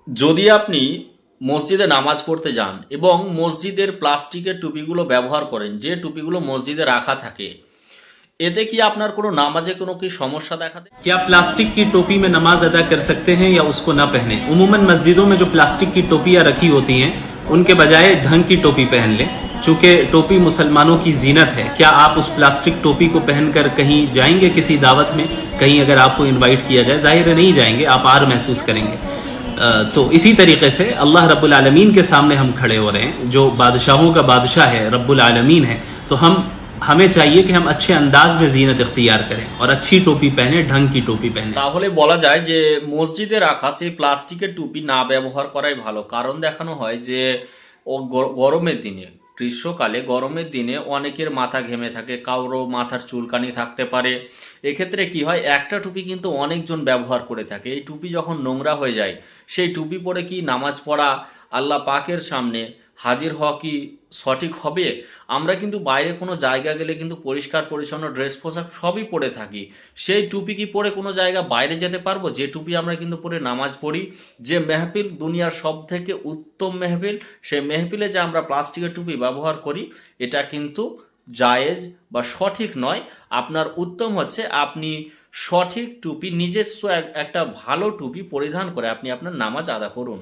যদি আপনি মসজিদে নামাজ পড়তে যান এবং মসজিদের প্লাস্টিকের টুপিগুলো ব্যবহার করেন, যে টুপিগুলো মসজিদে রাখা থাকে, এতে কি আপনার কোনো নামাজে কোনো কি সমস্যা দেখা দেয়? क्या प्लास्टिक की टोपी में नमाज अदा कर सकते हैं या उसको ना पहने? उमूमन मस्जिदों में जो प्लास्टिक की टोपियां रखी होती हैं उनके बजाय ढंग की टोपी पहन लें। चूंकि टोपी मुसलमानों की जीनत है, क्या आप उस प्लास्टिक टोपी को पहनकर कहीं जाएंगे किसी दावत में? कहीं अगर आपको इनवाइट किया जाए, जाहिर है नहीं जाएंगे, आप आर महसूस करेंगे। तो इसी तरीके से अल्लाह रब्बुल आलमीन के सामने हम खड़े हो रहे हैं, जो बादशाहों का बादशाह है, रब्बुल आलमीन है। तो हमें चाहिए कि हम अच्छे अंदाज में जीनत इख्तियार करें और अच्छी टोपी पहने, ढंग की टोपी पहने। তাহলে বলা যায় যে মসজিদে রাখা সেই প্লাস্টিকের টুপি না ব্যবহার করাই ভালো। কারণ দেখানো হয় যে গরমের দিনে, গ্রীষ্মকালে গরমের দিনে অনেকের মাথা ঘেমে থাকে, কারো মাথার চুলকানি থাকতে পারে। এক্ষেত্রে কি হয়, একটা টুপি কিন্তু অনেকজন ব্যবহার করে থাকে। এই টুপি যখন নোংরা হয়ে যায়, সেই টুপি পরে কি নামাজ পড়া, আল্লাহ পাকের সামনে হাজির হওয়া কি সঠিক হবে? আমরা কিন্তু বাইরে কোনো জায়গা গেলে কিন্তু পরিষ্কার পরিচ্ছন্ন ড্রেস পোশাক সবই পরে থাকি। সেই টুপি কি পরে কোনো জায়গা বাইরে যেতে পারবো? যে টুপি আমরা কিন্তু পরে নামাজ পড়ি, যে মেহফিল দুনিয়ার সব থেকে উত্তম মেহফিল, সেই মেহফিলে যে আমরা প্লাস্টিকের টুপি ব্যবহার করি, এটা কিন্তু জায়েজ বা সঠিক নয়। আপনার উত্তম হচ্ছে আপনি সঠিক টুপি, নিজস্ব একটা ভালো টুপি পরিধান করে আপনি আপনার নামাজ আদা করুন।